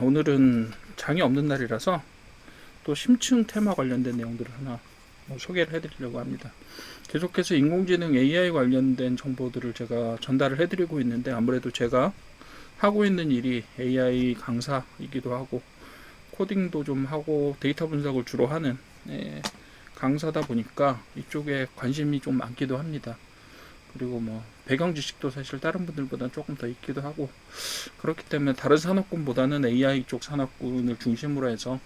오늘은 장이 없는 날이라서 또 심층 테마 관련된 내용들을 하나 소개를 해드리려고 합니다. 계속해서 인공지능 AI 관련된 정보들을 제가 전달을 해드리고 있는데, 아무래도 제가 하고 있는 일이 AI 강사이기도 하고 코딩도 좀 하고 데이터 분석을 주로 하는 강사다 보니까 이쪽에 관심이 좀 많기도 합니다. 그리고 뭐 배경 지식도 사실 다른 분들보다 조금 더 있기도 하고, 그렇기 때문에 다른 산업군보다는 AI 쪽 산업군을 중심으로 해서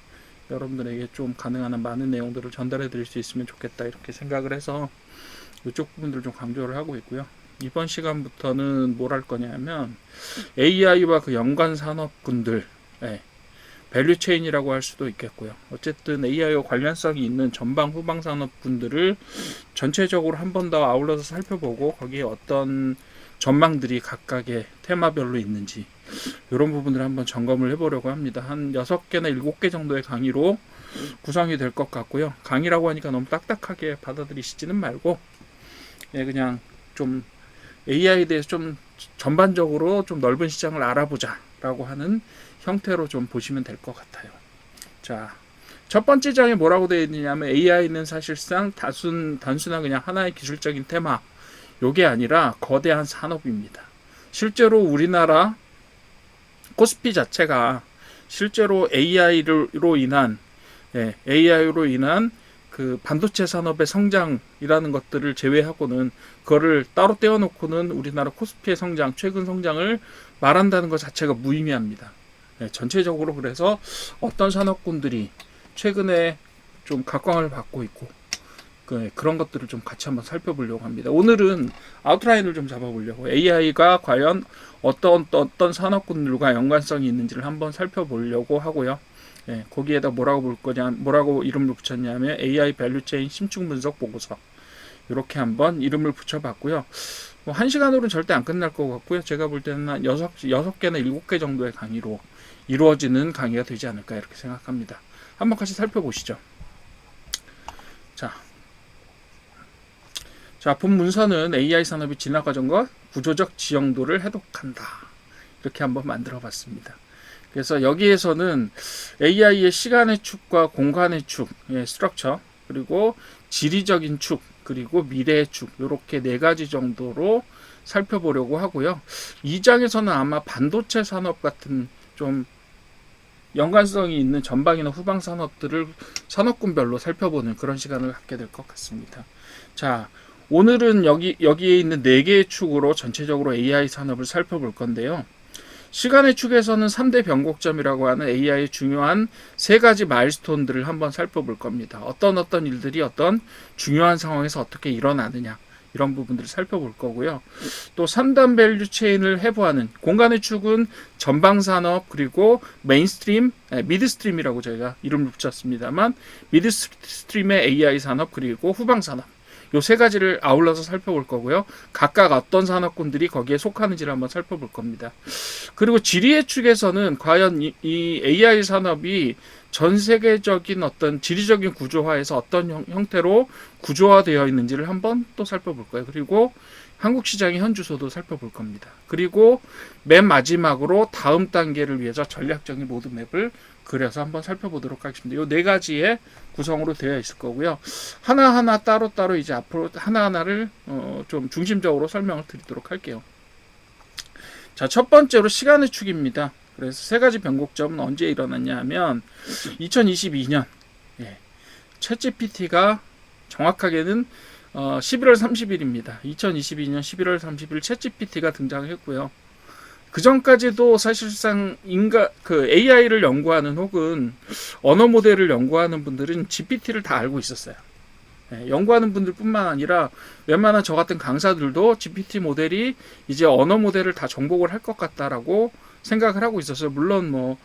여러분들에게 좀 가능한 한 많은 내용들을 전달해 드릴 수 있으면 좋겠다, 이렇게 생각을 해서 이쪽 부분들 좀 강조를 하고 있고요. 이번 시간부터는 뭘 할 거냐면 AI와 그 연관 산업군들, 밸류체인이라고 할 수도 있겠고요. 어쨌든 AI와 관련성이 있는 전방 후방 산업군들을 전체적으로 한 번 더 아울러서 살펴보고, 거기에 어떤 전망들이 각각의 테마별로 있는지 이런 부분들을 한번 점검을 해보려고 합니다. 한 6개나 7개 정도의 강의로 구성이 될 것 같고요. 강의라고 하니까 너무 딱딱하게 받아들이시지는 말고 그냥 좀 AI에 대해서 좀 전반적으로 좀 넓은 시장을 알아보자 라고 하는 형태로 좀 보시면 될 것 같아요. 자, 첫 번째 장에 뭐라고 되어 있느냐면 AI는 사실상 단순한 그냥 하나의 기술적인 테마, 요게 아니라 거대한 산업입니다. 실제로 우리나라 코스피 자체가 실제로 AI로 인한 그 반도체 산업의 성장이라는 것들을 제외하고는, 그거를 따로 떼어놓고는 우리나라 코스피의 성장, 최근 성장을 말한다는 것 자체가 무의미합니다. 전체적으로 그래서 어떤 산업군들이 최근에 좀 각광을 받고 있고, 그런 것들을 좀 같이 한번 살펴보려고 합니다. 오늘은 아웃라인을 좀 잡아보려고, AI가 과연 어떤 산업군들과 연관성이 있는지를 한번 살펴보려고 하고요. 거기에다 뭐라고 이름을 붙였냐면 AI 밸류체인 심층 분석 보고서, 이렇게 한번 이름을 붙여봤고요. 뭐 1시간으로는 절대 안 끝날 것 같고요. 제가 볼 때는 한 6개나 7개 정도의 강의로 이루어지는 강의가 되지 않을까, 이렇게 생각합니다. 한번 같이 살펴보시죠. 자, 본 문서는 AI 산업의 진화 과정과 구조적 지형도를 해독한다, 이렇게 한번 만들어 봤습니다. 그래서 여기에서는 AI의 시간의 축과 공간의 축, 스트럭처, 그리고 지리적인 축, 그리고 미래의 축, 이렇게 4가지 정도로 살펴보려고 하고요. 이 장에서는 아마 반도체 산업 같은 좀 연관성이 있는 전방이나 후방 산업들을 산업군별로 살펴보는 그런 시간을 갖게 될 것 같습니다. 자, 오늘은 여기에 있는 4개의 축으로 전체적으로 AI 산업을 살펴볼 건데요. 시간의 축에서는 3대 변곡점이라고 하는 AI의 중요한 3가지 마일스톤들을 한번 살펴볼 겁니다. 어떤 일들이 어떤 중요한 상황에서 어떻게 일어나느냐, 이런 부분들을 살펴볼 거고요. 또 3단 밸류 체인을 해부하는 공간의 축은 전방산업, 그리고 메인스트림, 미드스트림이라고 저희가 이름을 붙였습니다만, 미드스트림의 AI 산업, 그리고 후방산업, 요 3가지를 아울러서 살펴볼 거고요. 각각 어떤 산업군들이 거기에 속하는지를 한번 살펴볼 겁니다. 그리고 지리의 축에서는 과연 이 AI 산업이 전 세계적인 어떤 지리적인 구조화에서 어떤 형태로 구조화되어 있는지를 한번 또 살펴볼 거예요. 그리고 한국 시장의 현주소도 살펴볼 겁니다. 그리고 맨 마지막으로 다음 단계를 위해서 전략적인 로드맵을 그려서 한번 살펴보도록 하겠습니다. 이 4가지의 구성으로 되어 있을 거고요. 하나하나 따로따로 이제 앞으로 하나하나를 좀 중심적으로 설명을 드리도록 할게요. 자, 첫 번째로 시간의 축입니다. 그래서 3가지 변곡점은 언제 일어났냐 하면 2022년 챗GPT가 정확하게는 11월 30일입니다. 2022년 11월 30일 챗GPT가 등장했고요. 그 전까지도 사실상 AI를 연구하는 혹은 언어 모델을 연구하는 분들은 GPT를 다 알고 있었어요. 연구하는 분들뿐만 아니라 웬만한 저 같은 강사들도 GPT 모델이 이제 언어 모델을 다 정복을 할 것 같다라고 생각을 하고 있었어요. 물론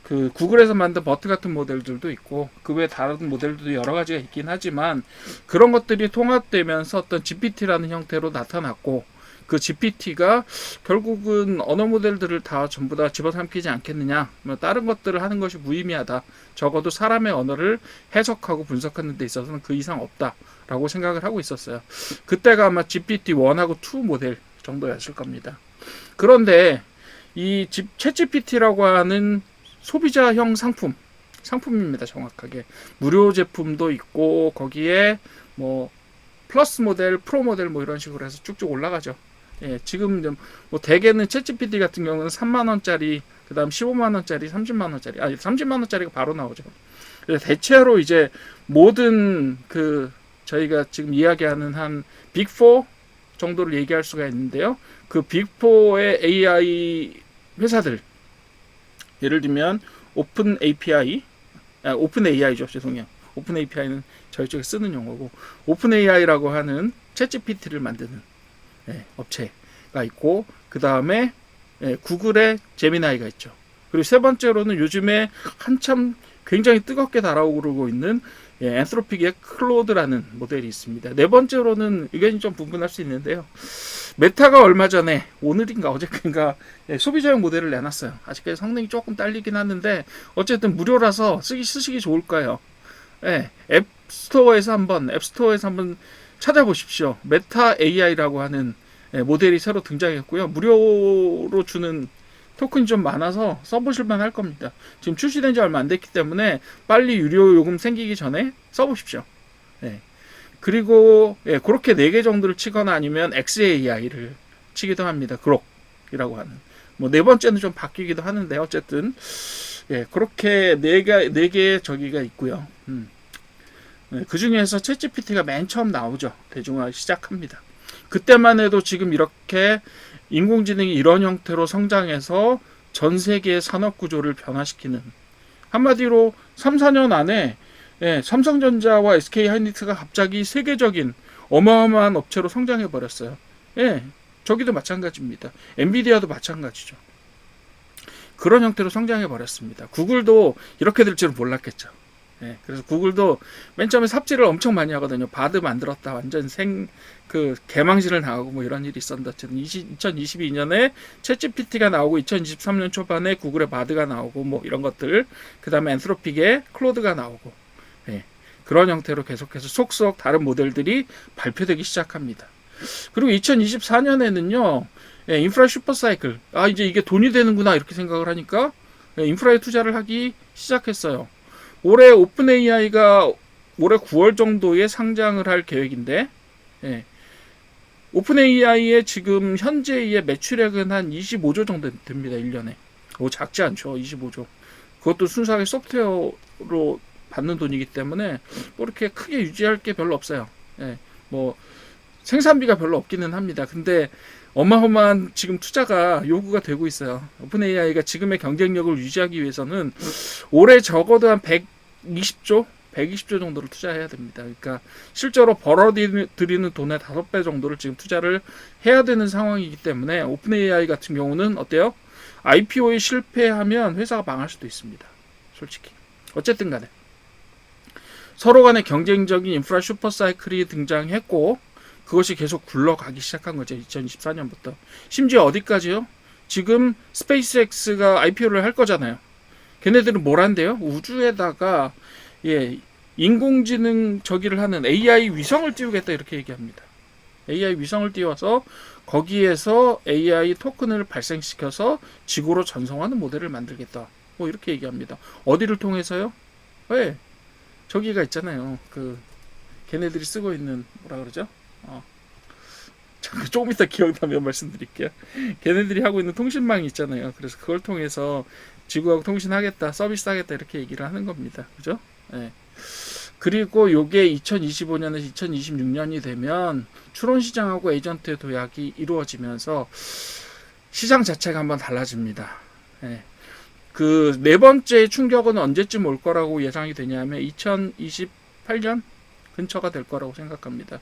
그 구글에서 만든 버트 같은 모델들도 있고, 그 외 다른 모델들도 여러 가지가 있긴 하지만, 그런 것들이 통합되면서 어떤 GPT라는 형태로 나타났고, 그 GPT가 결국은 언어 모델들을 다 전부 다 집어삼키지 않겠느냐, 다른 것들을 하는 것이 무의미하다, 적어도 사람의 언어를 해석하고 분석하는 데 있어서는 그 이상 없다라고 생각을 하고 있었어요. 그때가 아마 GPT-1하고 2 모델 정도였을 겁니다. 그런데 이 챗GPT라고 하는 소비자형 상품입니다. 정확하게 무료 제품도 있고 거기에 뭐 플러스 모델, 프로 모델 뭐 이런 식으로 해서 쭉쭉 올라가죠. 예, 지금 뭐 대개는 챗GPT 같은 경우는 3만 원짜리, 그다음 15만 원짜리, 30만 원짜리, 30만 원짜리가 바로 나오죠. 그래서 대체로 이제 모든 그 저희가 지금 이야기하는 한 빅4 정도를 얘기할 수가 있는데요. 그 빅4의 AI 회사들, 예를 들면 오픈 AI죠. 죄송해요. 오픈 API는 저희 쪽에 쓰는 용어고, 오픈 AI라고 하는 챗GPT를 만드는 업체가 있고, 그 다음에 구글의 제미나이가 있죠. 그리고 세 번째로는 요즘에 한참 굉장히 뜨겁게 달아오르고 있는 엔트로픽의 클로드라는 모델이 있습니다. 네 번째로는 의견이 좀 분분할 수 있는데요. 메타가 얼마 전에, 오늘인가 어저께인가 소비자용 모델을 내놨어요. 아직까지 성능이 조금 딸리긴 하는데 어쨌든 무료라서 쓰시기 좋을 거예요. 앱스토어에서 한번 찾아보십시오. 메타 AI라고 하는 모델이 새로 등장했고요. 무료로 주는 토큰이 좀 많아서 써보실만 할 겁니다. 지금 출시된 지 얼마 안 됐기 때문에 빨리 유료 요금 생기기 전에 써보십시오. 그리고 그렇게 4개 정도를 치거나 아니면 XAI를 치기도 합니다. 그록이라고 하는. 뭐 네 번째는 좀 바뀌기도 하는데 어쨌든 그렇게 4개의 저기가 있고요. 그 중에서 챗GPT가 맨 처음 나오죠. 대중화 시작합니다. 그때만 해도 지금 이렇게 인공지능이 이런 형태로 성장해서 전 세계의 산업 구조를 변화시키는, 한마디로 3, 4년 안에 삼성전자와 SK하이닉스가 갑자기 세계적인 어마어마한 업체로 성장해 버렸어요. 저기도 마찬가지입니다. 엔비디아도 마찬가지죠. 그런 형태로 성장해 버렸습니다. 구글도 이렇게 될 줄은 몰랐겠죠. 그래서 구글도 맨 처음에 삽질을 엄청 많이 하거든요. 바드 만들었다, 완전 개망신을 당하고 뭐 이런 일이 있었는데, 2022년에 챗GPT가 나오고 2023년 초반에 구글의 바드가 나오고 뭐 이런 것들, 그 다음에 엔트로픽의 클로드가 나오고, 그런 형태로 계속해서 속속 다른 모델들이 발표되기 시작합니다. 그리고 2024년에는요 인프라 슈퍼사이클, 이제 이게 돈이 되는구나 이렇게 생각을 하니까 인프라에 투자를 하기 시작했어요. 올해 오픈 AI가 올해 9월 정도에 상장을 할 계획인데, 오픈 AI의 지금 현재의 매출액은 한 25조 정도 됩니다. 1년에. 작지 않죠. 25조. 그것도 순수하게 소프트웨어로 받는 돈이기 때문에 뭐 이렇게 크게 유지할 게 별로 없어요. 뭐 생산비가 별로 없기는 합니다. 근데 어마어마한 지금 투자가 요구가 되고 있어요. 오픈 AI가 지금의 경쟁력을 유지하기 위해서는 올해 적어도 한 120조 정도를 투자해야 됩니다. 그러니까 실제로 벌어들이는 돈의 5배 정도를 지금 투자를 해야 되는 상황이기 때문에 오픈 AI 같은 경우는 어때요? IPO에 실패하면 회사가 망할 수도 있습니다. 솔직히. 어쨌든 간에 서로 간의 경쟁적인 인프라 슈퍼사이클이 등장했고, 그것이 계속 굴러가기 시작한 거죠. 2024년부터. 심지어 어디까지요? 지금 스페이스X가 IPO를 할 거잖아요. 걔네들은 뭘 한대요? 우주에다가 인공지능 저기를 하는 AI 위성을 띄우겠다 이렇게 얘기합니다. AI 위성을 띄워서 거기에서 AI 토큰을 발생시켜서 지구로 전송하는 모델을 만들겠다. 뭐 이렇게 얘기합니다. 어디를 통해서요? 저기가 있잖아요. 걔네들이 쓰고 있는 뭐라 그러죠? 조금 이따 기억나면 말씀드릴게요. 걔네들이 하고 있는 통신망이 있잖아요. 그래서 그걸 통해서 지구하고 통신하겠다, 서비스하겠다 이렇게 얘기를 하는 겁니다. 그죠? 그리고 요게 2025년에서 2026년이 되면 추론 시장하고 에이전트의 도약이 이루어지면서 시장 자체가 한번 달라집니다. 그 네 번째 충격은 언제쯤 올 거라고 예상이 되냐면 2028년 근처가 될 거라고 생각합니다.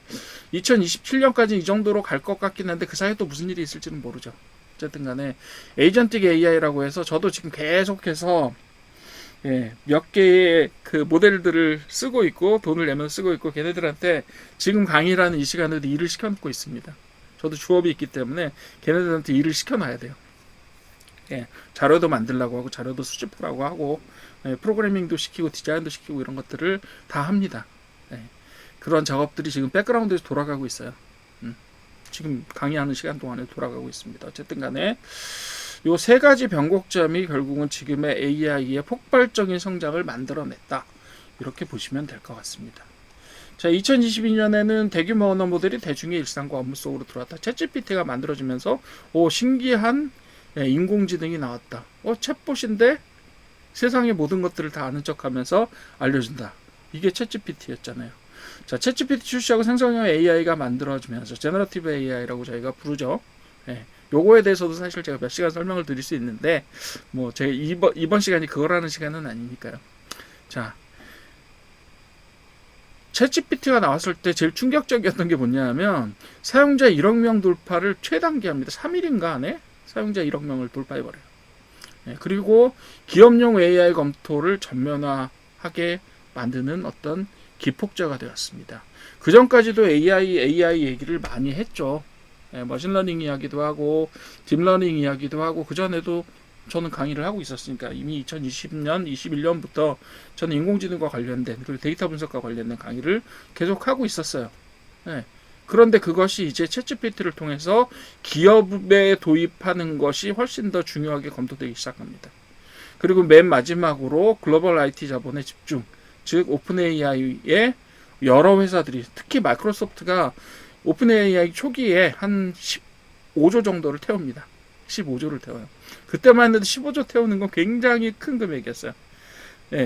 2027년까지 이 정도로 갈 것 같긴 한데 그 사이에 또 무슨 일이 있을지는 모르죠. 어쨌든 간에 에이전틱 AI라고 해서 저도 지금 계속해서 몇 개의 그 모델들을 쓰고 있고 돈을 내면서 쓰고 있고, 걔네들한테 지금 강의라는 이 시간에도 일을 시켜놓고 있습니다. 저도 주업이 있기 때문에 걔네들한테 일을 시켜놔야 돼요. 자료도 만들라고 하고 자료도 수집하라고 하고 프로그래밍도 시키고 디자인도 시키고 이런 것들을 다 합니다. 그런 작업들이 지금 백그라운드에서 돌아가고 있어요. 지금 강의하는 시간 동안에 돌아가고 있습니다. 어쨌든 간에 요 세 가지 변곡점이 결국은 지금의 AI의 폭발적인 성장을 만들어냈다. 이렇게 보시면 될 것 같습니다. 자, 2022년에는 대규모 언어 모델이 대중의 일상과 업무 속으로 들어왔다. 챗GPT가 만들어지면서 신기한 인공지능이 나왔다. 챗봇인데 세상의 모든 것들을 다 아는 척하면서 알려준다. 이게 챗GPT였잖아요. 자, 챗GPT 출시하고 생성형 AI가 만들어지면서 제너러티브 AI라고 저희가 부르죠. 요거에 대해서도 사실 제가 몇 시간 설명을 드릴 수 있는데 뭐 제가 이번 시간이 그거라는 시간은 아니니까요. 자, 챗GPT가 나왔을 때 제일 충격적이었던 게 뭐냐면 사용자 1억 명 돌파를 최단기합니다. 3일인가 안에 사용자 1억 명을 돌파해버려요. 그리고 기업용 AI 검토를 전면화하게 만드는 어떤 기폭제가 되었습니다. 그 전까지도 AI 얘기를 많이 했죠. 머신러닝 이야기도 하고 딥러닝 이야기도 하고 그 전에도 저는 강의를 하고 있었으니까 이미 2020년, 21년부터 저는 인공지능과 관련된 그리고 데이터 분석과 관련된 강의를 계속 하고 있었어요. 그런데 그것이 이제 챗GPT를 통해서 기업에 도입하는 것이 훨씬 더 중요하게 검토되기 시작합니다. 그리고 맨 마지막으로 글로벌 IT 자본의 집중, 즉 오픈 AI의 여러 회사들이 특히 마이크로소프트가 오픈 AI 초기에 한 15조 정도를 태웁니다. 15조를 태워요. 그때만 해도 15조 태우는 건 굉장히 큰 금액이었어요.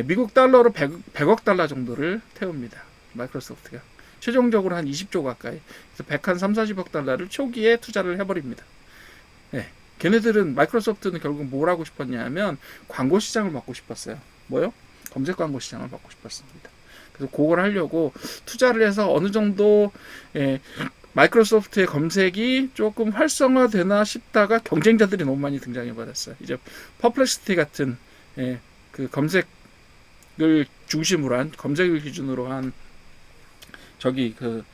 미국 달러로 100억 달러 정도를 태웁니다. 마이크로소프트가. 최종적으로 한 20조 가까이. 그래서 130, 40억 달러를 초기에 투자를 해버립니다. 걔네들은 마이크로소프트는 결국 뭘 하고 싶었냐면 광고 시장을 먹고 싶었어요. 뭐요? 검색 광고 시장을 먹고 싶었습니다. 그래서 그걸 하려고 투자를 해서 어느 정도 마이크로소프트의 검색이 조금 활성화되나 싶다가 경쟁자들이 너무 많이 등장해 버렸어요. 이제 퍼플렉시티 같은 그 검색을 중심으로 한 검색을 기준으로 한 그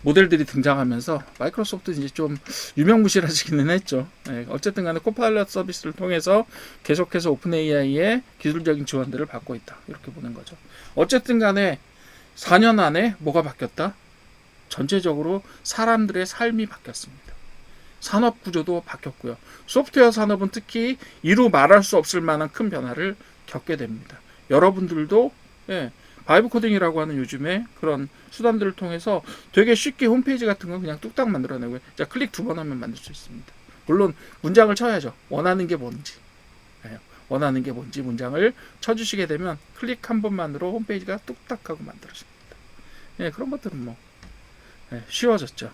모델들이 등장하면서 마이크로소프트 이제 좀 유명무실해지기는 했죠. 어쨌든 간에 코파일럿 서비스를 통해서 계속해서 오픈 AI의 기술적인 지원들을 받고 있다. 이렇게 보는 거죠. 어쨌든 간에 4년 안에 뭐가 바뀌었다? 전체적으로 사람들의 삶이 바뀌었습니다. 산업 구조도 바뀌었고요. 소프트웨어 산업은 특히 이루 말할 수 없을 만한 큰 변화를 겪게 됩니다. 여러분들도 바이브 코딩이라고 하는 요즘에 그런 수단들을 통해서 되게 쉽게 홈페이지 같은 건 그냥 뚝딱 만들어내고요. 자, 클릭 2번 하면 만들 수 있습니다. 물론 문장을 쳐야죠. 원하는 게 뭔지 문장을 쳐주시게 되면 클릭 한 번만으로 홈페이지가 뚝딱 하고 만들어집니다. 그런 것들은 뭐 쉬워졌죠.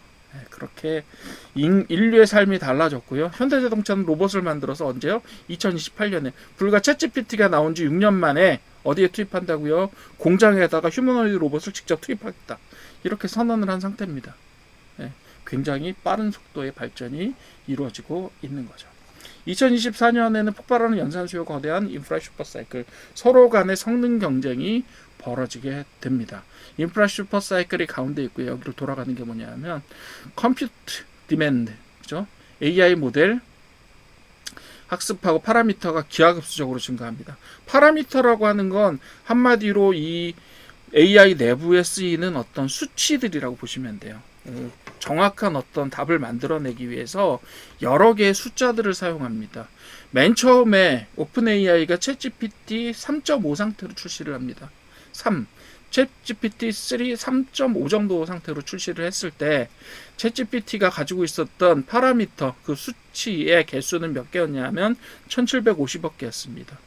그렇게 인류의 삶이 달라졌고요. 현대자동차는 로봇을 만들어서 언제요? 2028년에 불과 챗GPT가 나온 지 6년 만에 어디에 투입한다고요? 공장에다가 휴머노이드 로봇을 직접 투입하겠다. 이렇게 선언을 한 상태입니다. 굉장히 빠른 속도의 발전이 이루어지고 있는 거죠. 2024년에는 폭발하는 연산 수요 거대한 인프라 슈퍼사이클, 서로 간의 성능 경쟁이 벌어지게 됩니다. 인프라 슈퍼사이클이 가운데 있고요. 여기로 돌아가는 게 뭐냐면 컴퓨트 디맨드, 그죠? AI 모델 학습하고 파라미터가 기하급수적으로 증가합니다. 파라미터라고 하는 건 한마디로 이 AI 내부에 쓰이는 어떤 수치들이라고 보시면 돼요. 정확한 어떤 답을 만들어내기 위해서 여러 개의 숫자들을 사용합니다. 맨 처음에 오픈 AI가 챗GPT 3.5 상태로 출시를 합니다. 챗GPT 3 3.5 정도 상태로 출시를 했을 때 챗GPT가 가지고 있었던 파라미터 그 수치의 개수는 몇 개였냐면 1750억 개였습니다.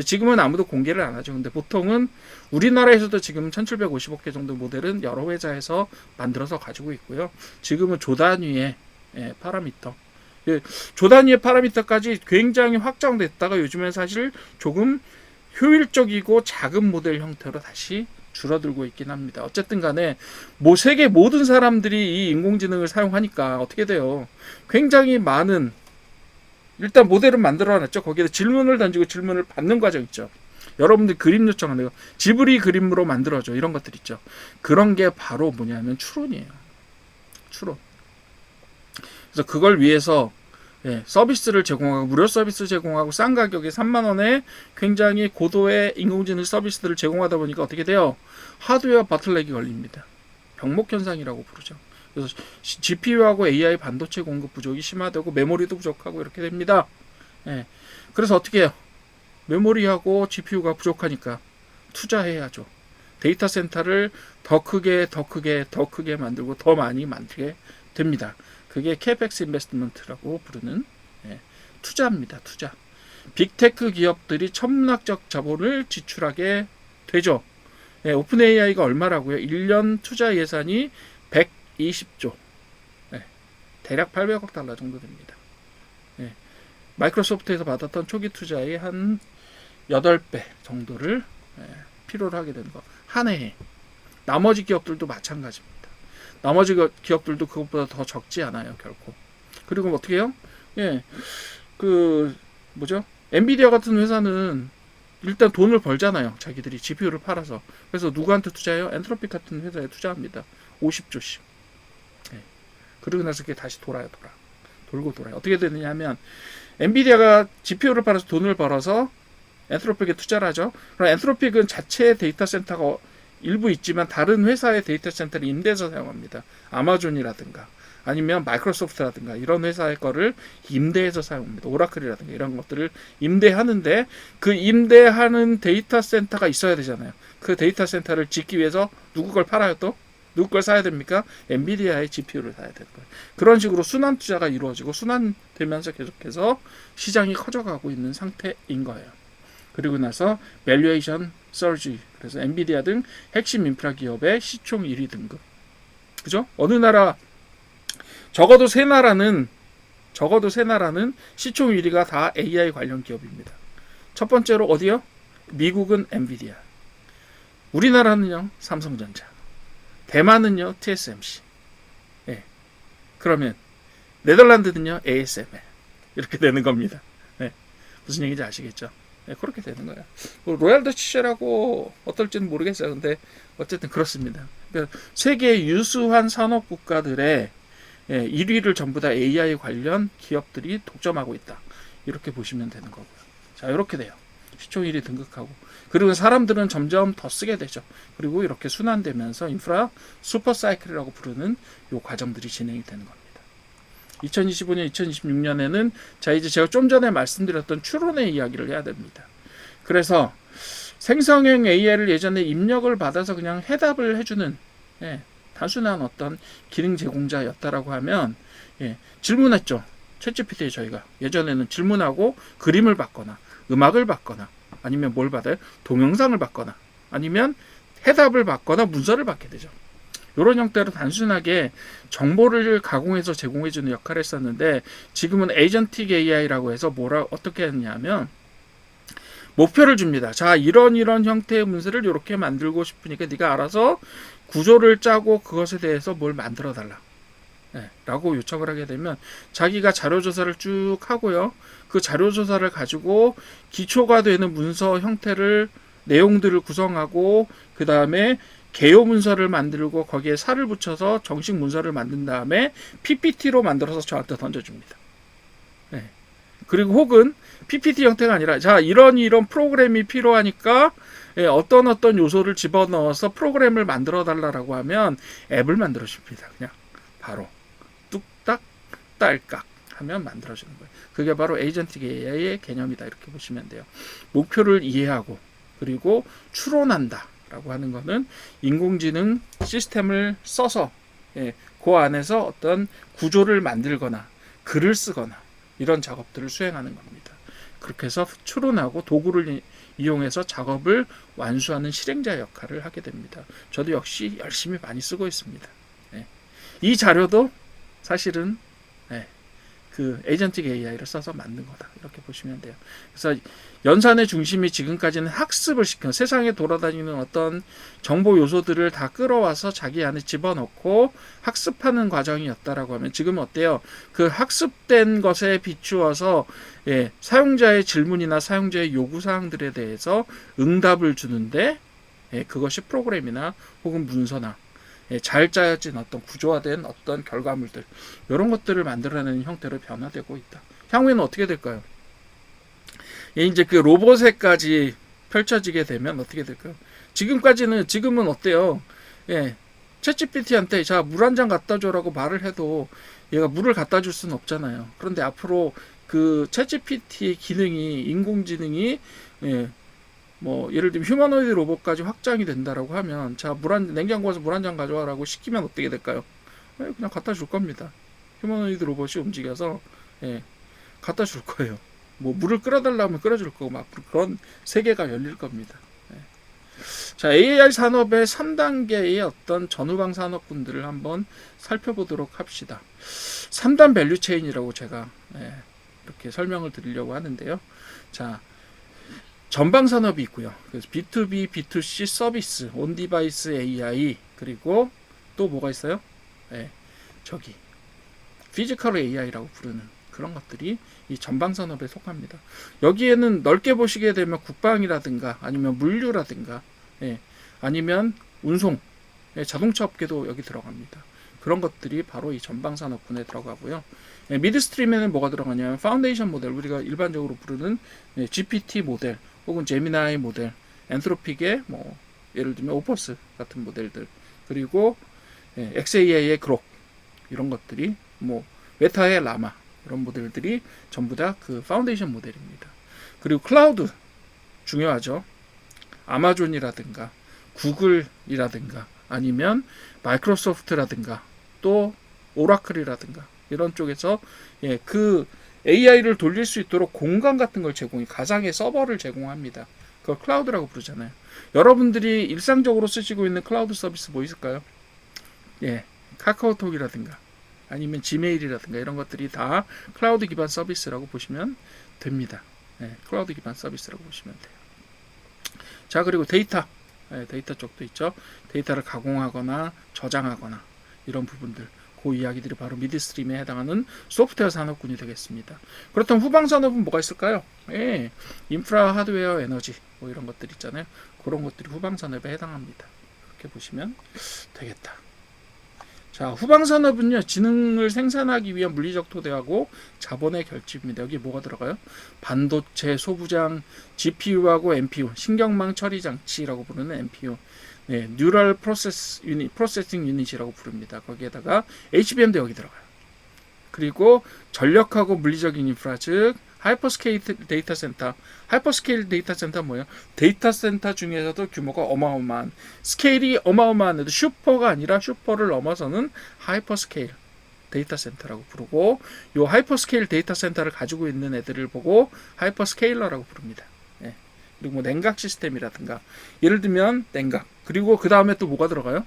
지금은 아무도 공개를 안 하죠. 근데 보통은 우리나라에서도 지금 1750억 개 정도 모델은 여러 회사에서 만들어서 가지고 있고요. 지금은 조 단위의 파라미터, 조 단위의 파라미터까지 굉장히 확장됐다가 요즘엔 사실 조금 효율적이고 작은 모델 형태로 다시 줄어들고 있긴 합니다. 어쨌든 간에 세계 모든 사람들이 이 인공지능을 사용하니까 어떻게 돼요? 굉장히 많은 일단 모델은 만들어놨죠. 거기에 질문을 던지고 질문을 받는 과정 있죠. 여러분들 그림 요청하는 거 지브리 그림으로 만들어줘 이런 것들 있죠. 그런 게 바로 뭐냐면 추론이에요. 추론. 그래서 그걸 위해서 서비스를 제공하고 무료 서비스 제공하고 싼 가격에 3만 원에 굉장히 고도의 인공지능 서비스들을 제공하다 보니까 어떻게 돼요? 하드웨어 바틀렉이 걸립니다. 병목 현상이라고 부르죠. 그래서 GPU하고 AI 반도체 공급 부족이 심화되고 메모리도 부족하고 이렇게 됩니다. 예. 그래서 어떻게 해요? 메모리하고 GPU가 부족하니까 투자해야죠. 데이터 센터를 더 크게 만들고 더 많이 만들게 됩니다. 그게 CapEx 인베스트먼트라고 부르는 투자입니다. 투자. 빅테크 기업들이 천문학적 자본을 지출하게 되죠. 오픈 AI가 얼마라고요? 1년 투자 예산이 120조. 대략 800억 달러 정도 됩니다. 마이크로소프트에서 받았던 초기 투자의 한 8배 정도를 필요로 하게 되는 거. 한 해에. 나머지 기업들도 마찬가지입니다. 나머지 기업들도 그것보다 더 적지 않아요, 결코. 그리고 어떻게 해요? 엔비디아 같은 회사는 일단 돈을 벌잖아요. 자기들이 GPU를 팔아서. 그래서 누구한테 투자해요? 엔트로픽 같은 회사에 투자합니다. 50조씩. 그리고 나서 그게 다시 돌아요. 돌고 돌아요. 어떻게 되느냐 하면 엔비디아가 GPU를 팔아서 돈을 벌어서 엔트로픽에 투자를 하죠. 그럼 엔트로픽은 자체 데이터 센터가 일부 있지만 다른 회사의 데이터 센터를 임대해서 사용합니다. 아마존이라든가 아니면 마이크로소프트라든가 이런 회사의 거를 임대해서 사용합니다. 오라클이라든가 이런 것들을 임대하는데 그 임대하는 데이터 센터가 있어야 되잖아요. 그 데이터 센터를 짓기 위해서 누구 걸 팔아요 또? 누구 걸 사야 됩니까? 엔비디아의 GPU를 사야 되는 거예요. 그런 식으로 순환 투자가 이루어지고 순환되면서 계속해서 시장이 커져가고 있는 상태인 거예요. 그리고 나서 밸류에이션 서지, 그래서 엔비디아 등 핵심 인프라 기업의 시총 1위 등급. 그죠? 어느 나라 적어도 세 나라는 시총 1위가 다 AI 관련 기업입니다. 첫 번째로 어디요? 미국은 엔비디아. 우리나라는요, 삼성전자. 대만은요, TSMC. 그러면 네덜란드는요, ASML. 이렇게 되는 겁니다. 무슨 얘기인지 아시겠죠? 그렇게 되는 거예요. 로얄 더치셔라고 어떨지는 모르겠어요. 근데 어쨌든 그렇습니다. 그러니까 세계 유수한 산업 국가들의 1위를 전부 다 AI 관련 기업들이 독점하고 있다. 이렇게 보시면 되는 거고요. 자, 이렇게 돼요. 시총 1위 등극하고. 그리고 사람들은 점점 더 쓰게 되죠. 그리고 이렇게 순환되면서 인프라 슈퍼 사이클이라고 부르는 요 과정들이 진행이 되는 겁니다. 2025년, 2026년에는 자 이제 제가 좀 전에 말씀드렸던 추론의 이야기를 해야 됩니다. 그래서 생성형 AI를 예전에 입력을 받아서 그냥 해답을 해주는 단순한 어떤 기능 제공자였다라고 하면 질문했죠. 챗GPT에 저희가 예전에는 질문하고 그림을 받거나 음악을 받거나 아니면 뭘 받아요? 동영상을 받거나 아니면 해답을 받거나 문서를 받게 되죠. 이런 형태로 단순하게 정보를 가공해서 제공해주는 역할을 했었는데 지금은 에이전틱 AI라고 해서 어떻게 했냐면 목표를 줍니다. 자, 이런 형태의 문서를 이렇게 만들고 싶으니까 네가 알아서 구조를 짜고 그것에 대해서 뭘 만들어 달라. 라고 요청을 하게 되면 자기가 자료조사를 쭉 하고요. 그 자료조사를 가지고 기초가 되는 문서 형태를 내용들을 구성하고 그 다음에 개요 문서를 만들고 거기에 살을 붙여서 정식 문서를 만든 다음에 PPT로 만들어서 저한테 던져줍니다. 그리고 혹은 PPT 형태가 아니라 자 이런 프로그램이 필요하니까 어떤 요소를 집어넣어서 프로그램을 만들어 달라고 하면 앱을 만들어 줍니다. 그냥 바로 뚝딱 딸깍 하면 만들어주는 거예요. 그게 바로 에이전틱 AI의 개념이다. 이렇게 보시면 돼요. 목표를 이해하고 그리고 추론한다 라고 하는 거는 인공지능 시스템을 써서 그 안에서 어떤 구조를 만들거나 글을 쓰거나 이런 작업들을 수행하는 겁니다. 그렇게 해서 추론하고 도구를 이용해서 작업을 완수하는 실행자 역할을 하게 됩니다. 저도 역시 열심히 많이 쓰고 있습니다. 이 자료도 사실은 그 에이전틱 AI를 써서 만든 거다. 이렇게 보시면 돼요. 그래서 연산의 중심이 지금까지는 학습을 시키는 세상에 돌아다니는 어떤 정보 요소들을 다 끌어와서 자기 안에 집어넣고 학습하는 과정이었다라고 하면 지금 어때요? 그 학습된 것에 비추어서 사용자의 질문이나 사용자의 요구사항들에 대해서 응답을 주는데 그것이 프로그램이나 혹은 문서나 잘 짜여진 어떤 구조화된 어떤 결과물들 이런 것들을 만들어내는 형태로 변화되고 있다. 향후에는 어떻게 될까요? 이제 그 로봇에까지 펼쳐지게 되면 어떻게 될까요? 지금은 어때요? 챗GPT한테 자, 물 한 잔 갖다 줘라고 말을 해도 얘가 물을 갖다 줄 수는 없잖아요. 그런데 앞으로 그 챗GPT의 기능이 인공지능이 예, 뭐 예를 들면 휴머노이드 로봇까지 확장이 된다라고 하면 자 냉장고 와서 물 한 잔 가져와라고 시키면 어떻게 될까요? 그냥 갖다 줄 겁니다. 휴머노이드 로봇이 움직여서 예, 갖다 줄 거예요. 뭐 물을 끓여달라면 끓여줄 거고 막 그런 세계가 열릴 겁니다. 예. 자, AI 산업의 3단계의 어떤 전후방 산업군들을 한번 살펴보도록 합시다. 3단 밸류 체인이라고 제가 이렇게 설명을 드리려고 하는데요. 자, 전방 산업이 있고요. 그래서 B2B, B2C 서비스, 온 디바이스 AI, 그리고 또 뭐가 있어요? 저기 피지컬 AI라고 부르는 그런 것들이 이 전방 산업에 속합니다. 여기에는 넓게 보시게 되면 국방이라든가 아니면 물류라든가 아니면 운송, 자동차 업계도 여기 들어갑니다. 그런 것들이 바로 이 전방 산업군에 들어가고요. 미드스트림에는 뭐가 들어가냐면 파운데이션 모델, 우리가 일반적으로 부르는 GPT 모델 혹은 제미나이 모델, 엔트로픽의 뭐 예를 들면 오퍼스 같은 모델들, 그리고 XAI의 그록, 이런 것들이 뭐 메타의 라마, 이런 모델들이 전부 다 그 파운데이션 모델입니다. 그리고 클라우드 중요하죠. 아마존이라든가 구글이라든가 아니면 마이크로소프트라든가 또 오라클이라든가 이런 쪽에서 그 AI를 돌릴 수 있도록 공간 같은 걸 가상의 서버를 제공합니다. 그걸 클라우드라고 부르잖아요. 여러분들이 일상적으로 쓰시고 있는 클라우드 서비스 뭐 있을까요? 카카오톡이라든가 아니면 지메일이라든가 이런 것들이 다 클라우드 기반 서비스라고 보시면 됩니다. 클라우드 기반 서비스라고 보시면 돼요. 자, 그리고 데이터 쪽도 있죠. 데이터를 가공하거나 저장하거나 이런 부분들, 그 이야기들이 바로 미드스트림에 해당하는 소프트웨어 산업군이 되겠습니다. 그렇다면 후방 산업은 뭐가 있을까요? 인프라, 하드웨어, 에너지 뭐 이런 것들 있잖아요. 그런 것들이 후방 산업에 해당합니다. 그렇게 보시면 되겠다. 자, 후방 산업은요, 지능을 생산하기 위한 물리적 토대하고 자본의 결집입니다. 여기 뭐가 들어가요? 반도체, 소부장, GPU하고 NPU, 신경망 처리 장치라고 부르는 NPU, 뉴럴 프로세싱 유닛이라고 부릅니다. 거기에다가 HBM도 여기 들어가요. 그리고 전력하고 물리적인 인프라, 즉 하이퍼스케일 데이터 센터. 하이퍼스케일 데이터 센터는 뭐예요? 데이터 센터 중에서도 규모가 어마어마한, 스케일이 어마어마한 애도 슈퍼가 아니라 슈퍼를 넘어서는 하이퍼스케일 데이터 센터라고 부르고, 이 하이퍼스케일 데이터 센터를 가지고 있는 애들을 보고 하이퍼스케일러라고 부릅니다. 그리고 뭐 냉각 시스템이라든가, 예를 들면 냉각, 그리고 그 다음에 또 뭐가 들어가요?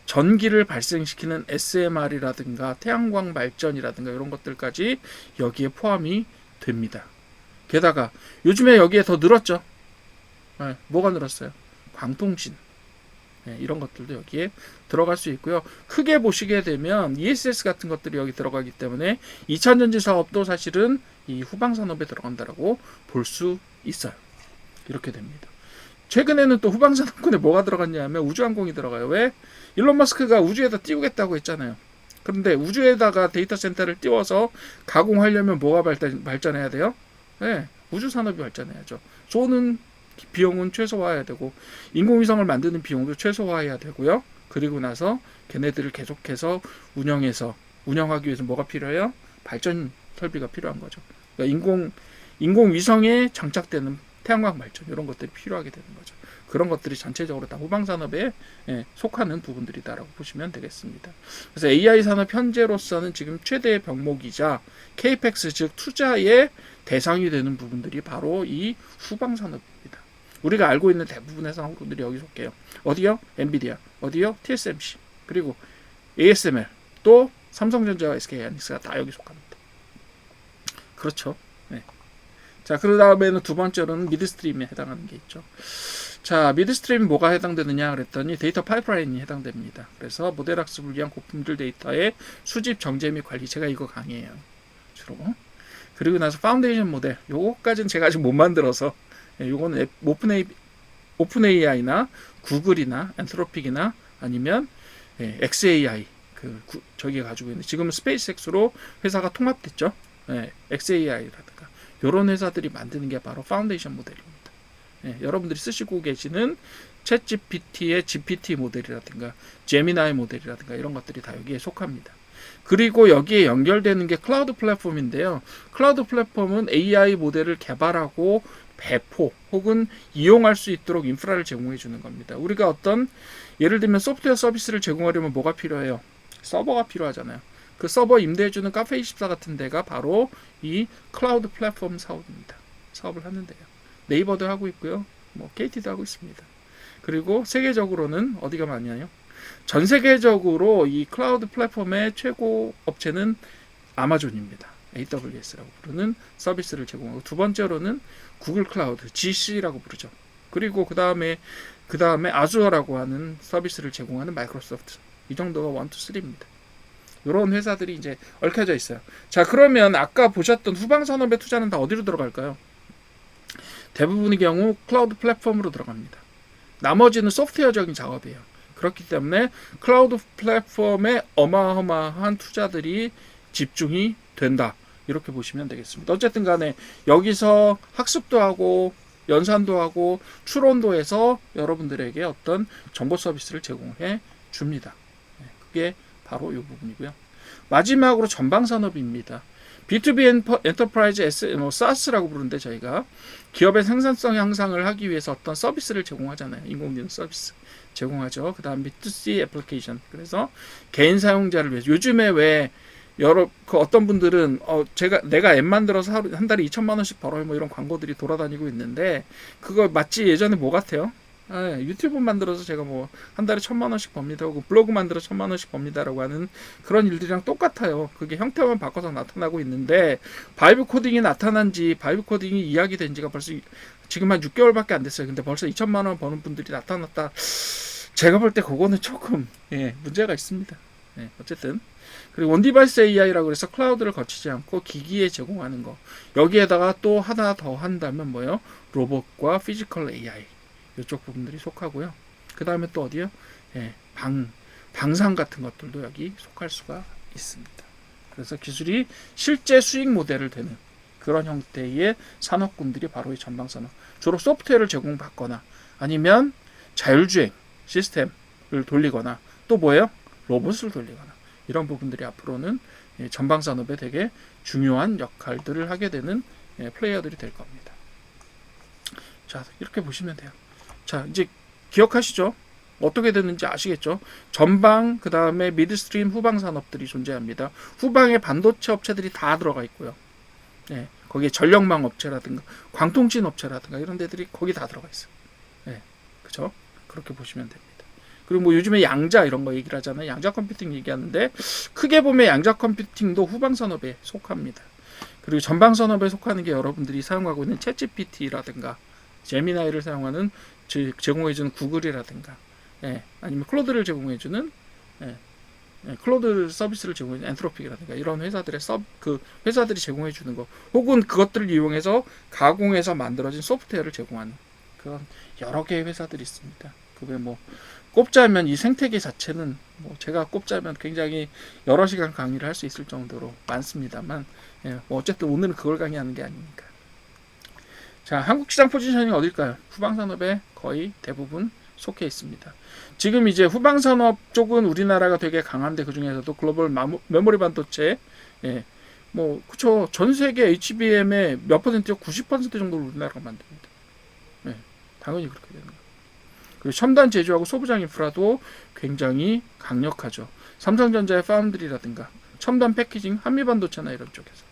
전기를 발생시키는 SMR이라든가 태양광 발전이라든가 이런 것들까지 여기에 포함이 됩니다. 게다가 요즘에 여기에 더 늘었죠. 뭐가 늘었어요? 광통신, 이런 것들도 여기에 들어갈 수 있고요. 크게 보시게 되면 ESS 같은 것들이 여기 들어가기 때문에 2차전지 사업도 사실은 이 후방 산업에 들어간다라고 볼 수 있어요. 이렇게 됩니다. 최근에는 또 후방 산업군에 뭐가 들어갔냐면 우주항공이 들어가요. 왜? 일론 머스크가 우주에다 띄우겠다고 했잖아요. 그런데 우주에다가 데이터 센터를 띄워서 가공하려면 뭐가 발전해야 돼요? 우주 산업이 발전해야죠. 쏘는 비용은 최소화해야 되고, 인공위성을 만드는 비용도 최소화해야 되고요. 그리고 나서 걔네들을 계속해서 운영하기 위해서 뭐가 필요해요? 발전 설비가 필요한 거죠. 그러니까 인공위성에 장착되는 태양광 발전, 이런 것들이 필요하게 되는 거죠. 그런 것들이 전체적으로 다 후방 산업에 속하는 부분들이다라고 보시면 되겠습니다. 그래서 AI 산업 현재로서는 지금 최대의 병목이자 KPEX, 즉 투자의 대상이 되는 부분들이 바로 이 후방 산업입니다. 우리가 알고 있는 대부분의 산업군들이 여기 속해요. 어디요? 엔비디아, 어디요? TSMC, 그리고 ASML, 또 삼성전자와 SK하이닉스가 다 여기 속합니다. 그렇죠. 자, 그 다음에는 두 번째로는 미드스트림에 해당하는 게 있죠. 자, 미드스트림 뭐가 해당되느냐 그랬더니 데이터 파이프라인이 해당됩니다. 그래서 모델 학습을 위한 고품질 데이터의 수집, 정제 및 관리, 제가 이거 강의해요, 주로. 그리고 나서 파운데이션 모델, 요거까지는 제가 아직 못 만들어서, 요거는 오픈 AI나 구글이나 엔트로픽이나 아니면 XAI, 저기 가지고 있는, 지금은 스페이스X로 회사가 통합됐죠. XAI라든가 이런 회사들이 만드는 게 바로 파운데이션 모델입니다. 여러분들이 쓰시고 계시는 챗GPT의 GPT 모델이라든가 제미나이 모델이라든가 이런 것들이 다 여기에 속합니다. 그리고 여기에 연결되는 게 클라우드 플랫폼인데요. 클라우드 플랫폼은 AI 모델을 개발하고 배포 혹은 이용할 수 있도록 인프라를 제공해 주는 겁니다. 우리가 어떤 예를 들면 소프트웨어 서비스를 제공하려면 뭐가 필요해요? 서버가 필요하잖아요. 그 서버 임대해 주는 카페24 같은 데가 바로 이 클라우드 플랫폼 사업입니다. 사업을 하는데요. 네이버도 하고 있고요. 뭐 KT도 하고 있습니다. 그리고 세계적으로는 어디가 많냐요? 전 세계적으로 이 클라우드 플랫폼의 최고 업체는 아마존입니다. AWS라고 부르는 서비스를 제공하고, 두 번째로는 구글 클라우드 GC라고 부르죠. 그리고 그 다음에 아주어라고 하는 서비스를 제공하는 마이크로소프트. 이 정도가 1, 2, 3입니다. 이런 회사들이 이제 얽혀져 있어요. 자, 그러면 아까 보셨던 후방 산업의 투자는 다 어디로 들어갈까요? 대부분의 경우 클라우드 플랫폼으로 들어갑니다. 나머지는 소프트웨어적인 작업이에요. 그렇기 때문에 클라우드 플랫폼에 어마어마한 투자들이 집중이 된다. 이렇게 보시면 되겠습니다. 어쨌든 간에 여기서 학습도 하고 연산도 하고 추론도 해서 여러분들에게 어떤 정보 서비스를 제공해 줍니다. 그게 바로 이 부분이고요. 마지막으로 전방산업입니다. B2B 엔터프라이즈 SaaS라고 부르는데, 저희가 기업의 생산성 향상을 하기 위해서 어떤 서비스를 제공하잖아요. 인공지능 서비스 제공하죠. 그 다음 B2C 애플리케이션. 그래서 개인 사용자를 위해서, 요즘에 왜 어떤 분들은 내가 앱 만들어서 한 달에 2천만 원씩 벌어요, 뭐 이런 광고들이 돌아다니고 있는데, 그거 마치 예전에 뭐 같아요? 유튜브 만들어서 제가 뭐 한 달에 1,000만 원씩 법니다, 하고 블로그 만들어 1,000만 원씩 법니다라고 하는 그런 일들이랑 똑같아요. 그게 형태만 바꿔서 나타나고 있는데, 바이브 코딩이 이야기된 지가 벌써 지금 한 6개월밖에 안 됐어요. 근데 벌써 2천만 원 버는 분들이 나타났다. 제가 볼 때 그거는 조금 문제가 있습니다. 어쨌든, 그리고 온디바이스 AI라고 해서 클라우드를 거치지 않고 기기에 제공하는 거. 여기에다가 또 하나 더 한다면 뭐예요? 로봇과 피지컬 AI. 이쪽 부분들이 속하고요. 그 다음에 또 어디요? 방산 같은 것들도 여기 속할 수가 있습니다. 그래서 기술이 실제 수익 모델을 되는 그런 형태의 산업군들이 바로 이 전방산업. 주로 소프트웨어를 제공받거나 아니면 자율주행 시스템을 돌리거나, 또 뭐예요? 로봇을 돌리거나, 이런 부분들이 앞으로는 전방산업에 되게 중요한 역할들을 하게 되는 플레이어들이 될 겁니다. 자, 이렇게 보시면 돼요. 자, 이제 기억하시죠? 어떻게 됐는지 아시겠죠? 전방, 그 다음에 미드스트림, 후방 산업들이 존재합니다. 후방에 반도체 업체들이 다 들어가 있고요. 거기에 전력망 업체라든가 광통진 업체라든가 이런 데들이 거기 다 들어가 있어요. 그죠? 그렇게 보시면 됩니다. 그리고 뭐 요즘에 양자 이런 거 얘기를 하잖아요. 양자 컴퓨팅 얘기하는데, 크게 보면 양자 컴퓨팅도 후방 산업에 속합니다. 그리고 전방 산업에 속하는 게 여러분들이 사용하고 있는 챗GPT라든가 제미나이를 사용하는 제공해주는 구글이라든가, 아니면 클로드를 제공해주는 클로드 서비스를 제공해주는 엔트로픽이라든가, 이런 회사들의 회사들이 제공해주는 거, 혹은 그것들을 이용해서 가공해서 만들어진 소프트웨어를 제공하는 그런 여러 개의 회사들이 있습니다. 그게 뭐 꼽자면 이 생태계 자체는 뭐 제가 꼽자면 굉장히 여러 시간 강의를 할 수 있을 정도로 많습니다만, 뭐 어쨌든 오늘은 그걸 강의하는 게 아니니까. 자, 한국 시장 포지션이 어딜까요? 후방 산업에 거의 대부분 속해 있습니다. 지금 이제 후방 산업 쪽은 우리나라가 되게 강한데, 그 중에서도 글로벌 메모리 반도체, 뭐 그쵸, 전 세계 HBM의 몇 퍼센트요? 90% 정도를 우리나라가 만듭니다. 당연히 그렇게 되는 거예요. 그리고 첨단 제조하고 소부장 인프라도 굉장히 강력하죠. 삼성전자의 파운드리라든가 첨단 패키징, 한미반도체나 이런 쪽에서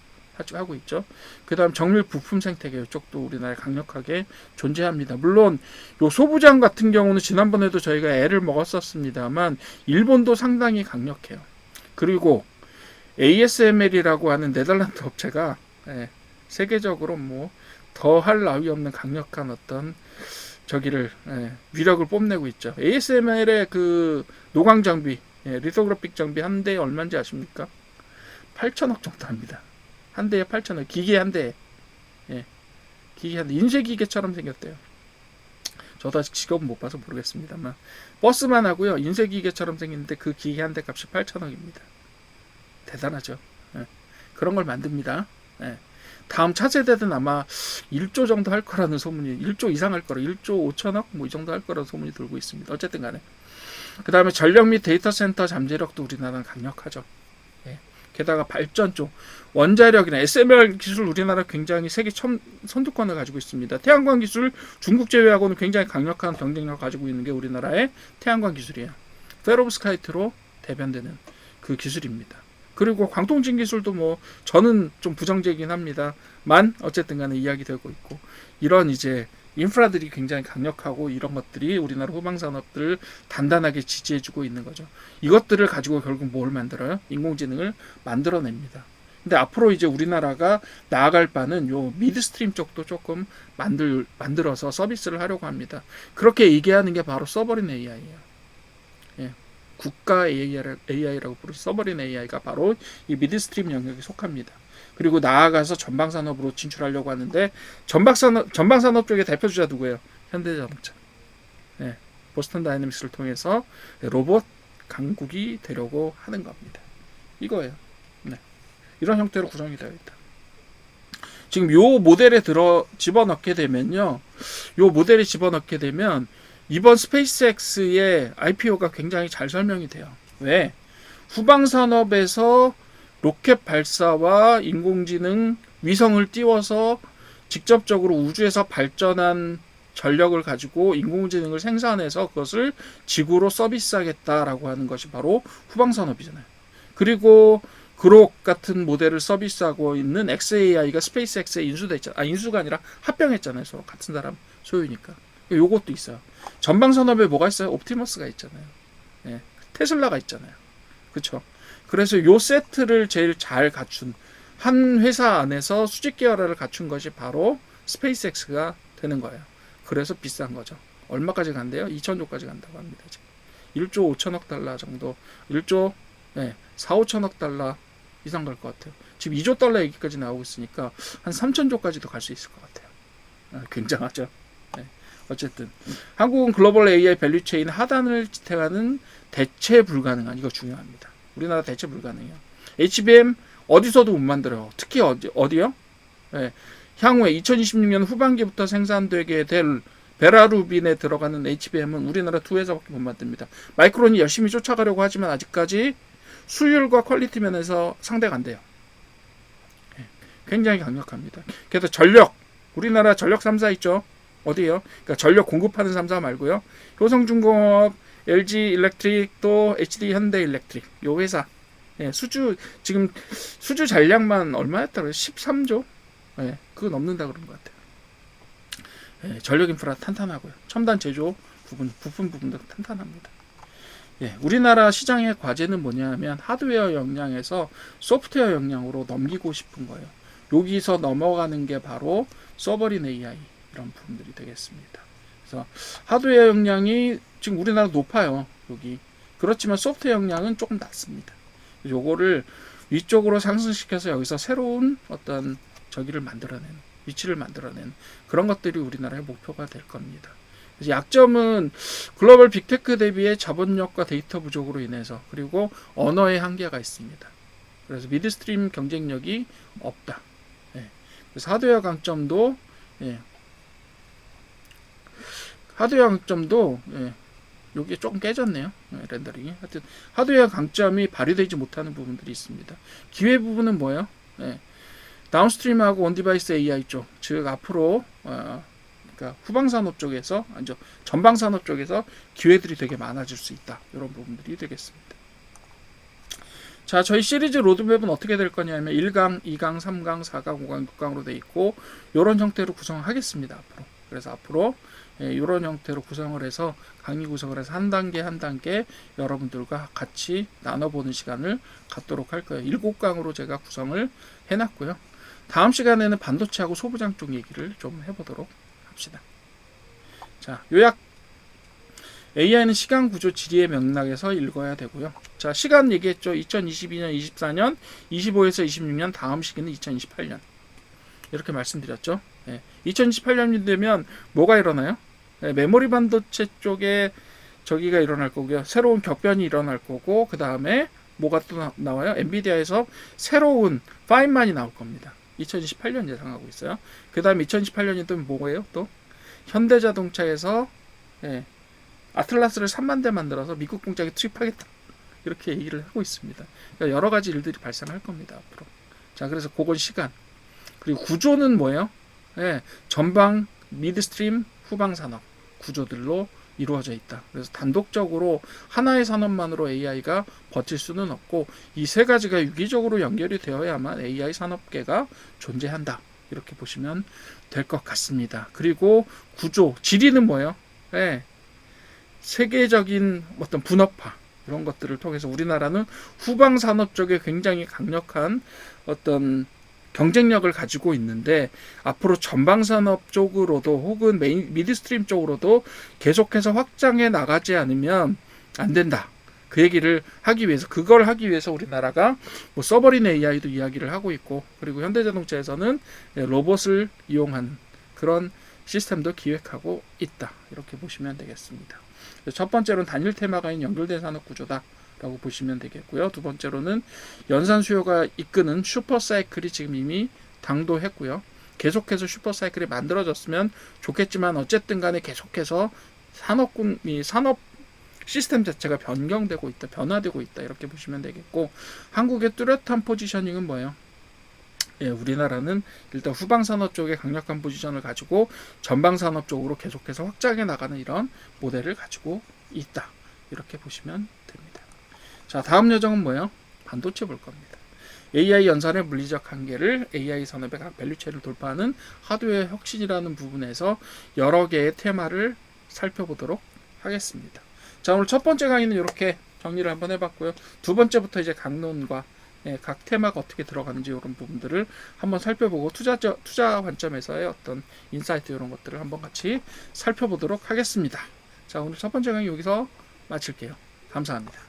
하고 있죠. 그 다음 정밀 부품 생태계, 이쪽도 우리나라에 강력하게 존재합니다. 물론 요 소부장 같은 경우는 지난번에도 저희가 애를 먹었었습니다만, 일본도 상당히 강력해요. 그리고 ASML이라고 하는 네덜란드 업체가 세계적으로 뭐 더할 나위 없는 강력한 어떤 위력을 뽐내고 있죠. ASML의 그 노광 장비, 리소그래픽 장비 한 대에 얼마인지 아십니까? 8천억 정도 합니다. 한 대에 8천억. 기계 한 대에. 기계 한 대. 인쇄기계처럼 생겼대요. 저도 아직 직업은 못 봐서 모르겠습니다만, 버스만 하고요, 인쇄기계처럼 생겼는데 그 기계 한 대 값이 8천억입니다. 대단하죠. 그런 걸 만듭니다. 다음 차세대는 아마 1조 정도 할 거라는 소문이, 1조 이상 할 거라, 1조 5천억 뭐 이 정도 할 거라는 소문이 돌고 있습니다. 어쨌든 간에. 그 다음에 전력 및 데이터 센터 잠재력도 우리나라는 강력하죠. 게다가 발전 쪽, 원자력이나 SMR 기술 우리나라 굉장히 세계 선두권을 가지고 있습니다. 태양광 기술 중국 제외하고는 굉장히 강력한 경쟁력을 가지고 있는 게 우리나라의 태양광 기술이에요. 페로브스카이트로 대변되는 그 기술입니다. 그리고 광통진 기술도 뭐 저는 좀 부정적이긴 합니다만 어쨌든 간에 이야기되고 있고, 이런 이제 인프라들이 굉장히 강력하고 이런 것들이 우리나라 후방산업들을 단단하게 지지해주고 있는 거죠. 이것들을 가지고 결국 뭘 만들어요? 인공지능을 만들어냅니다. 근데 앞으로 이제 우리나라가 나아갈 바는 요 미드스트림 쪽도 조금 만들어서 서비스를 하려고 합니다. 그렇게 얘기하는 게 바로 서버린 AI예요. 예. 국가 AI라고 부르는 서버린 AI가 바로 이 미드스트림 영역에 속합니다. 그리고 나아가서 전방산업으로 진출하려고 하는데, 전방산업 쪽의 대표주자 누구예요? 현대자동차. 네, 보스턴 다이내믹스를 통해서 로봇 강국이 되려고 하는 겁니다. 이거예요. 네, 이런 형태로 구성이 되어 있다. 지금 요 모델에 집어넣게 되면요, 요 모델에 집어넣게 되면 이번 스페이스X의 IPO가 굉장히 잘 설명이 돼요. 왜? 후방산업에서 로켓 발사와 인공지능 위성을 띄워서 직접적으로 우주에서 발전한 전력을 가지고 인공지능을 생산해서 그것을 지구로 서비스하겠다라고 하는 것이 바로 후방산업이잖아요. 그리고 그록 같은 모델을 서비스하고 있는 xAI가 스페이스X에 인수됐잖아요. 인수가 아니라 합병했잖아요. 서로 같은 사람 소유니까. 요것도 있어요. 전방산업에 뭐가 있어요? 옵티머스가 있잖아요. 예, 테슬라가 있잖아요. 그렇죠? 그래서 요 세트를 제일 잘 갖춘 한 회사 안에서 수직 계열화를 갖춘 것이 바로 스페이스X가 되는 거예요. 그래서 비싼 거죠. 얼마까지 간대요? 2천조까지 간다고 합니다. 지금. 1조 5천억 달러 정도, 1조 4, 5천억 달러 이상 갈 것 같아요. 지금 2조 달러 얘기까지 나오고 있으니까 한 3천조까지도 갈 수 있을 것 같아요. 굉장하죠. 어쨌든 한국은 글로벌 AI 밸류체인 하단을 지탱하는 대체 불가능한, 이거 중요합니다. 우리나라 대체 불가능해요. HBM 어디서도 못 만들어요. 특히 어디요? 네. 향후에 2026년 후반기부터 생산되게 될 베라루빈에 들어가는 HBM은 우리나라 두 회사밖에 못 만듭니다. 마이크론이 열심히 쫓아가려고 하지만 아직까지 수율과 퀄리티 면에서 상대가 안 돼요. 네. 굉장히 강력합니다. 그래서 전력, 우리나라 전력 3사 있죠? 어디에요? 그러니까 전력 공급하는 3사 말고요. 효성중공업, LG 일렉트릭, 또 HD 현대일렉트릭, 요 회사. 예, 지금 수주 잔량만 얼마였다고요? 13조? 예, 그거 넘는다 그런 것 같아요. 예, 전력 인프라 탄탄하고요. 첨단 제조 부품도 탄탄합니다. 예, 우리나라 시장의 과제는 뭐냐면 하드웨어 역량에서 소프트웨어 역량으로 넘기고 싶은 거예요. 여기서 넘어가는 게 바로 서버린 AI 이런 부분들이 되겠습니다. 그래서 하드웨어 역량이 지금 우리나라 높아요. 여기. 그렇지만 소프트웨어 역량은 조금 낮습니다. 요거를 위쪽으로 상승시켜서 여기서 새로운 어떤 위치를 만들어낸 그런 것들이 우리나라의 목표가 될 겁니다. 그래서 약점은 글로벌 빅테크 대비의 자본력과 데이터 부족으로 인해서, 그리고 언어의 한계가 있습니다. 그래서 미드스트림 경쟁력이 없다. 예. 그래서 하드웨어 강점도 여기 조금 깨졌네요. 렌더링이. 하여튼 하드웨어 강점이 발휘되지 못하는 부분들이 있습니다. 기회 부분은 뭐예요? 다운스트림하고 온디바이스 AI 쪽, 즉 앞으로 그러니까 후방산업 쪽에서, 아니죠, 전방산업 쪽에서 기회들이 되게 많아질 수 있다. 이런 부분들이 되겠습니다. 자, 저희 시리즈 로드맵은 어떻게 될 거냐면 1강, 2강, 3강, 4강, 5강, 6강으로 되어 있고, 이런 형태로 구성하겠습니다. 앞으로. 그래서 앞으로 이런 형태로 구성을 해서, 강의 구성을 해서 한 단계 한 단계 여러분들과 같이 나눠보는 시간을 갖도록 할 거예요. 7강으로 제가 구성을 해놨고요. 다음 시간에는 반도체하고 소부장 쪽 얘기를 좀 해보도록 합시다. 자, 요약. AI는 시간 구조 지리의 맥락에서 읽어야 되고요. 자, 시간 얘기했죠. 2022년, 24년, 25에서 26년, 다음 시기는 2028년. 이렇게 말씀드렸죠. 2028년이 되면 뭐가 일어나요? 메모리 반도체 쪽에 저기가 일어날 거고요. 새로운 격변이 일어날 거고, 그 다음에 뭐가 또 나와요? 엔비디아에서 새로운 5만이 나올 겁니다. 2028년 예상하고 있어요. 그 다음에 2028년이 또 뭐예요? 또 현대자동차에서 아틀라스를 3만 대 만들어서 미국 공장에 투입하겠다. 이렇게 얘기를 하고 있습니다. 그러니까 여러 가지 일들이 발생할 겁니다 앞으로. 자, 그래서 그건 시간. 그리고 구조는 뭐예요? 예, 전방, 미드스트림, 후방 산업 구조들로 이루어져 있다. 그래서 단독적으로 하나의 산업만으로 AI가 버틸 수는 없고 이 세 가지가 유기적으로 연결이 되어야만 AI 산업계가 존재한다. 이렇게 보시면 될 것 같습니다. 그리고 구조, 지리는 뭐예요? 예, 세계적인 어떤 분업화 이런 것들을 통해서 우리나라는 후방 산업 쪽에 굉장히 강력한 어떤 경쟁력을 가지고 있는데 앞으로 전방 산업 쪽으로도 혹은 미드스트림 쪽으로도 계속해서 확장해 나가지 않으면 안 된다. 그 얘기를 하기 위해서 그걸 하기 위해서 우리나라가 뭐 서버린 AI도 이야기를 하고 있고 그리고 현대자동차에서는 로봇을 이용한 그런 시스템도 기획하고 있다. 이렇게 보시면 되겠습니다. 첫 번째로는 단일 테마가 있는 연결된 산업 구조다. 라고 보시면 되겠고요. 두 번째로는 연산 수요가 이끄는 슈퍼사이클이 지금 이미 당도했고요. 계속해서 슈퍼사이클이 만들어졌으면 좋겠지만 어쨌든 간에 계속해서 산업 시스템 자체가 변경되고 있다, 변화되고 있다 이렇게 보시면 되겠고 한국의 뚜렷한 포지셔닝은 뭐예요? 예, 우리나라는 일단 후방 산업 쪽에 강력한 포지션을 가지고 전방 산업 쪽으로 계속해서 확장해 나가는 이런 모델을 가지고 있다 이렇게 보시면 됩니다. 자, 다음 여정은 뭐예요? 반도체 볼 겁니다. AI 연산의 물리적 한계를 AI 산업의 각 밸류체를 돌파하는 하드웨어 혁신이라는 부분에서 여러 개의 테마를 살펴보도록 하겠습니다. 자, 오늘 첫 번째 강의는 이렇게 정리를 한번 해봤고요. 두 번째부터 이제 강론과 각 테마가 어떻게 들어가는지 이런 부분들을 한번 살펴보고 투자 관점에서의 어떤 인사이트 이런 것들을 한번 같이 살펴보도록 하겠습니다. 자, 오늘 첫 번째 강의 여기서 마칠게요. 감사합니다.